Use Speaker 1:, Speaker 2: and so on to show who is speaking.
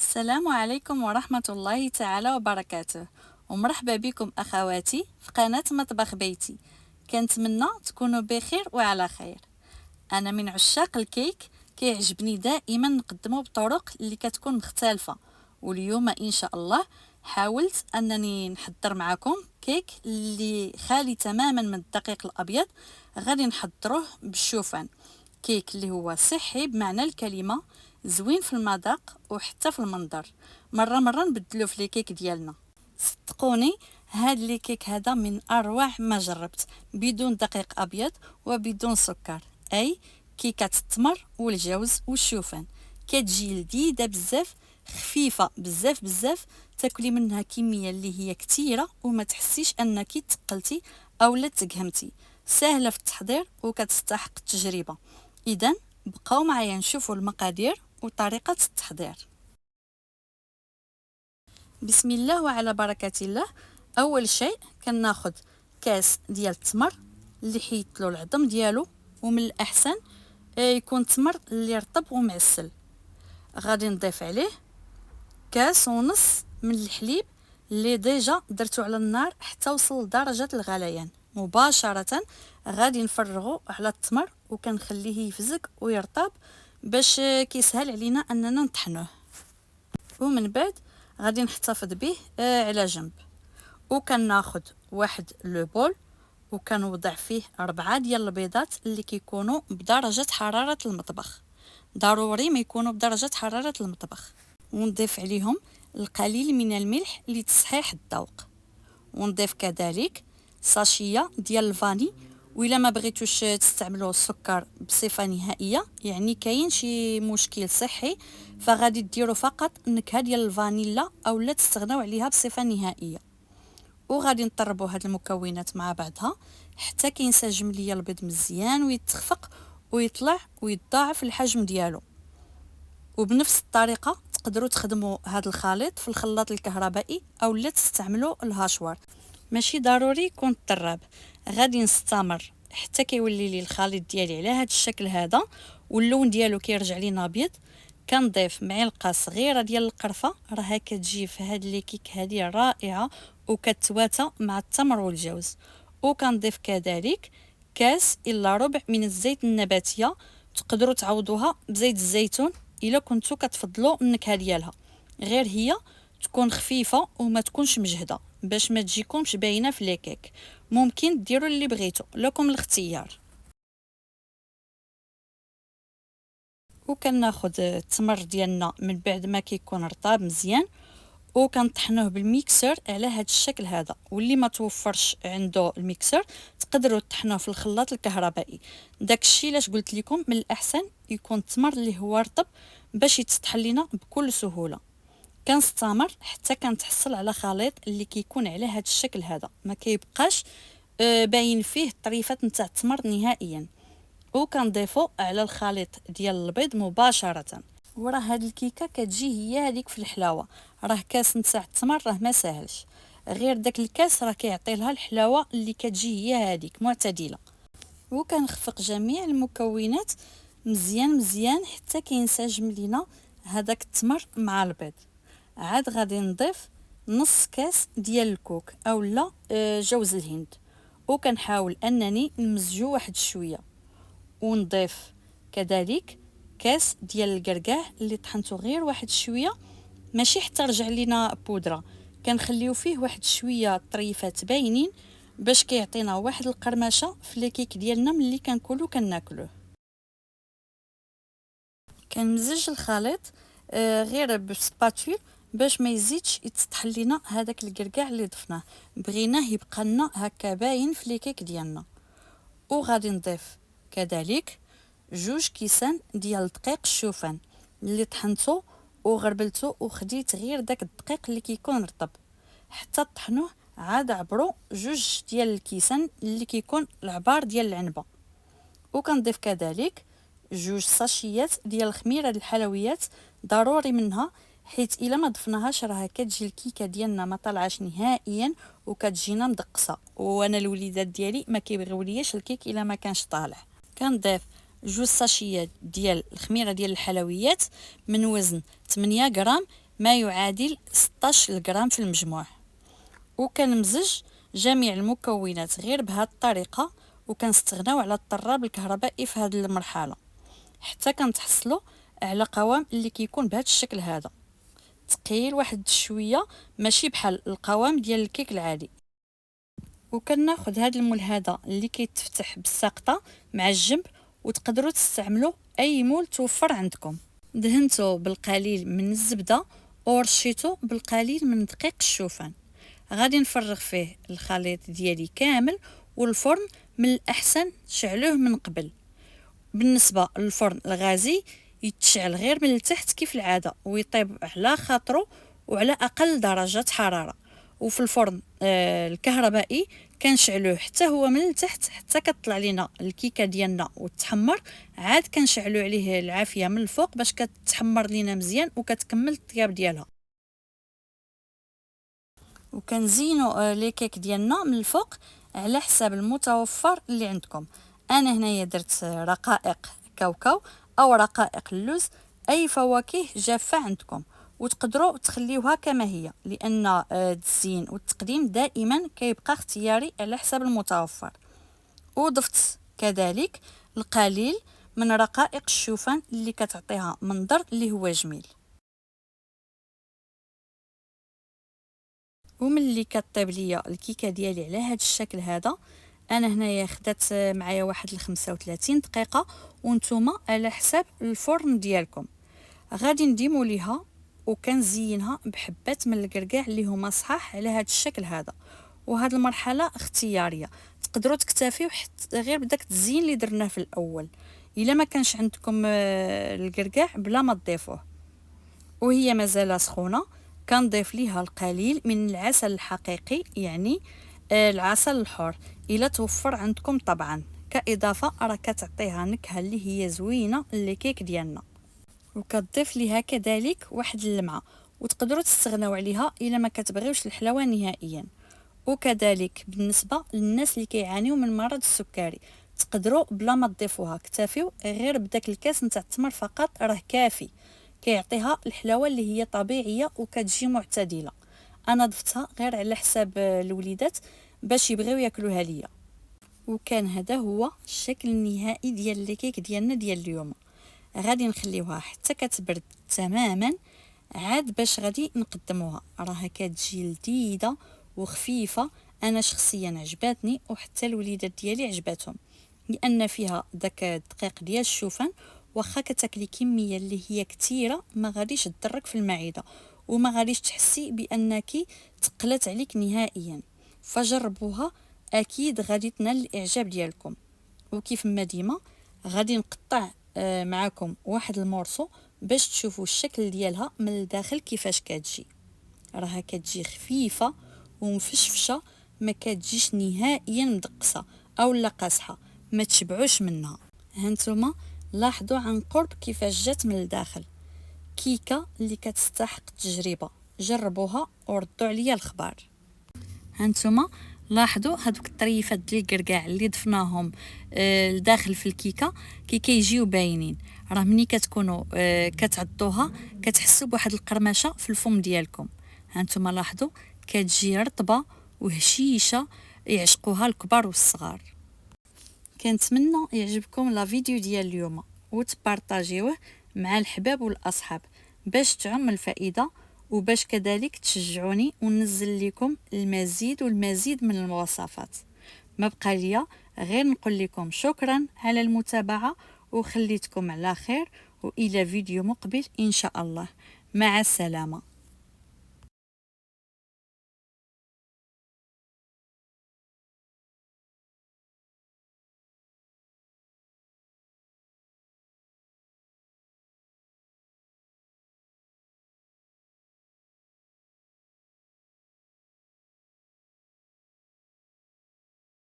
Speaker 1: السلام عليكم ورحمة الله تعالى وبركاته، ومرحبا بكم أخواتي في قناة مطبخ بيتي. كنتمنى تكونوا بخير وعلى خير. أنا من عشاق الكيك، كيعجبني دائما نقدمه بطرق اللي كتكون مختلفة، واليوم إن شاء الله حاولت أنني نحضر معكم كيك اللي خالي تماما من الدقيق الأبيض. غادي نحضروه بالشوفان، كيك اللي هو صحي بمعنى الكلمة، زوين في المذاق وحتى في المنظر. مرة نبدلو في لي كيك ديالنا. صدقوني هاد لي كيك هذا من اروع ما جربت، بدون دقيق ابيض وبدون سكر، اي كيكه التمر والجوز والشوفان. كتجي لذيذه بزاف، خفيفه بزاف، تاكلي منها كميه اللي هي كتيره وما تحسيش انك تقلتي او لا تقهمتي. سهله في التحضير وكتستحق التجربه. اذا بقاو معايا نشوفوا المقادير وطريقه التحضير. بسم الله وعلى بركة الله. اول شيء كناخذ كاس ديال التمر اللي حيدت له العظم ديالو، ومن الاحسن يكون تمر اللي رطب ومعسل. غادي نضيف عليه كاس ونص من الحليب اللي ديجا درتو على النار حتى وصل لدرجة الغليان. مباشرة غادي نفرغه على التمر وكنخليه يفزك ويرطب باش كيسهل علينا اننا نطحنوه. ومن بعد غادي نحتفظ به على جنب. وكناخذ واحد لو بول وكنوضع فيه 4 ديال البيضات اللي كيكونوا بدرجة حرارة المطبخ، ضروري ما يكونوا بدرجة حرارة المطبخ. ونضيف عليهم القليل من الملح لتصحيح الذوق. ونضيف كذلك ساشية ديال الفاني، وإلا ما بغيتوش تستعملوا السكر بصفة نهائية، يعني كاين شي مشكل صحي، فغادي ديروا فقط النكهة ديال الفانيلا او لا تستغناو عليها بصفة نهائية. وغادي نطربوا هاد المكونات مع بعضها حتى كينسجم ليا البيض مزيان ويتخفق ويطلع ويتضاعف الحجم ديالو. وبنفس الطريقة تقدروا تخدموا هاد الخليط في الخلاط الكهربائي او لا تستعملوا الهاشوار، ماشي ضروري يكون الطراب. غادي نستمر حتى كيولي لي الخليط ديالي على هاد الشكل هذا واللون ديالو كيرجع لينا ابيض. كنضيف معلقه صغيره ديال القرفه، راها كتجي في هاد لي كيك هادي رائعه وكتواتى مع التمر والجوز. وكنضيف كذلك كاس الا ربع من الزيت النباتيه، تقدروا تعوضوها بزيت الزيتون الا كنتو كتفضلوا النكهه ديالها، غير هي تكون خفيفه وما تكونش مجهده باش ما تجيكمش باينه في لي كيك. ممكن ديروا اللي بغيتو، لكم الاختيار. وكناخذ التمر ديالنا من بعد ما كيكون رطاب مزيان وكنطحنوه بالميكسر على هذا الشكل هذا. واللي ما توفرش عنده الميكسر تقدروا تطحنوه في الخلاط الكهربائي. داكشي علاش قلت لكم من الاحسن يكون التمر اللي هو رطب باش يتطحن لينا بكل سهوله. كنستمر حتى كنتحصل على خليط اللي كيكون على هذا الشكل هذا، ما كيبقاش باين فيه الطريفات نتاع التمر نهائيا. وكنضيفو على الخليط ديال البيض مباشره. وراه هاد الكيكه كتجي هي هذيك في الحلاوه، راه كاس نتاع التمر راه ما ساهلش، غير داك الكاس راه كيعطي لها الحلاوه اللي كتجي هي هذيك معتدله. وكنخفق جميع المكونات مزيان حتى كينسجم لينا هذاك التمر مع البيض. عاد غادي نضيف نص كاس ديال الكوك اولا جوز الهند، وكنحاول انني نمزجو واحد شويه. ونضيف كذلك كاس ديال القرقاع اللي طحنته غير واحد شويه، ماشي حتى رجع لينا بودره، كنخليو فيه واحد شويه طريفات باينين باش كيعطينا واحد القرمشه في لي كيك ديالنا ملي كناكلوه. كنمزج الخليط غير بسباتول باش ما يزيدش يتطحن لينا هذاك القرقاع اللي ضفناه، بغيناه يبقى لنا هكا باين في لي كيك ديالنا. وغادي نضيف كذلك 2 كيسان ديال دقيق الشوفان اللي طحنته وغربلته وخديت غير داك الدقيق اللي كيكون رطب حتى طحنوه. عاد عبروا 2 ديال الكيسان اللي كيكون العبار ديال العنبه. وكنضيف كذلك 2 ساشيات ديال الخميره الحلويات، ضروري منها، حيت الا ما ضفناهاش راه كتجي الكيكه ديالنا ما طلعاش نهائيا وكتجينا مدقصه، وانا الوليدات ديالي ما كيبغيولياش الكيك الا ما كانش طالع. كنضيف 2 ساشيات ديال الخميره ديال الحلويات من وزن 8 غرام ما يعادل 16 غرام في المجموع. وكنمزج جميع المكونات غير بهذه الطريقه، وكنستغناو على الطراب الكهربائي في هذه المرحله حتى كنتحصلوا على قوام اللي كيكون بهذا الشكل هذا، ثقيل واحد شويه، ماشي بحال القوام ديال الكيك العادي. وكناخذ هذا المول هذا اللي كيتفتح بالساقطه مع الجنب، وتقدروا تستعملوا اي مول توفر عندكم. دهنته بالقليل من الزبده ورشيته بالقليل من دقيق الشوفان. غادي نفرغ فيه الخليط ديالي كامل، والفرن من الاحسن تشعلوه من قبل. بالنسبه للفرن الغازي يتشعل غير من التحت كيف العاده، ويطيب على خاطره وعلى اقل درجه حراره. وفي الفرن الكهربائي كنشعلوه حتى هو من التحت حتى كتطلع لينا الكيكه ديالنا وتحمر، عاد كنشعلو عليه العافيه من الفوق باش كتحمر لينا مزيان وكتكمل الطياب ديالها. وكنزينوا لي كيك ديالنا من الفوق على حساب المتوفر اللي عندكم. انا هنايا درت رقائق كاوكاو او رقائق اللوز، اي فواكه جافه عندكم، وتقدروا تخليوها كما هي، لان التزيين والتقديم دائما كيبقى اختياري على حساب المتوفر. وضفت كذلك القليل من رقائق الشوفان اللي كتعطيها منظر اللي هو جميل. وملي كطيب ليا الكيكه ديالي على هذا الشكل هذا، انا هنايا خدات معايا واحد 35 دقيقه، وانتم على حساب الفرن ديالكم. غادي نديمو ليها وكنزينها بحبات من الكركاع اللي هما صحاح على هذا الشكل هذا. وهذه المرحله اختياريه، تقدروا تكتفيو حتى غير بداك التزيين اللي درناه في الاول. الا ما كانش عندكم الكركاع بلا ما تضيفوه. وهي مازال سخونه كنضيف ليها القليل من العسل الحقيقي، يعني العسل الحر الا توفر عندكم طبعا، كاضافه راه كتعطيها نكهه اللي هي زوينه للكيك ديالنا. وكتضيف ليها كذلك واحد اللمعه، وتقدروا تستغناو عليها الا ما كتبغيوش الحلاوه نهائيا. وكذلك بالنسبه للناس اللي كيعانيو من مرض السكري، تقدروا بلا ما تضيفوها، اكتفيو غير بداك الكاس نتاع التمر فقط راه كافي، كيعطيها الحلاوه اللي هي طبيعيه وكتجي معتدله. انا ضفتها غير على حساب الوليدات باش يبغيو ياكلوها ليا. وكان هذا هو الشكل النهائي ديال الكيك ديالنا ديال اليوم. غادي نخليوها حتى كتبرد تماما، عاد باش غادي نقدموها. راها كتجي لذيذه وخفيفه، انا شخصيا عجباتني وحتى الوليدات ديالي عجباتهم، لان فيها داك الدقيق ديال الشوفان. واخا كتاكلي كميه اللي هي كثيره ما غاديش تضرك في المعده، وما غاديش تحسي بانك تقلت عليك نهائيا. فجربوها، اكيد غادي تنال الاعجاب ديالكم. وكيف ما ديما غادي نقطع معكم واحد المورصو باش تشوفوا الشكل ديالها من الداخل كيفاش كتجي. راها كتجي خفيفه ومفشفشه، ما كتجيش نهائيا مدقسه او لا قاصحه، ما تشبعوش منها. هانتوما لاحظوا عن قرب كيفاش جات من الداخل، كيكه اللي كتستحق التجربه. جربوها وردوا عليا الخبر. هانتوما لاحظوا هذوك الطريفات ديال الكركاع اللي ضفناهم لداخل في الكيكه كي كيجيو باينين. راه ملي كتكونوا كتعضوها كتحسوا بواحد القرمشه في الفم ديالكم. هانتوما لاحظوا كتجي رطبه وهشيشه، يعشقوها الكبار والصغار. كنتمنى يعجبكم لا فيديو ديال اليوم، وتبارطاجيوه مع الحباب والاصحاب باش تعم الفائده، وباش كذلك تشجعوني وننزل لكم المزيد والمزيد من الوصفات. ما بقى ليا غير نقول لكم شكرا على المتابعه، وخليتكم على خير، والى فيديو مقبل ان شاء الله. مع السلامه.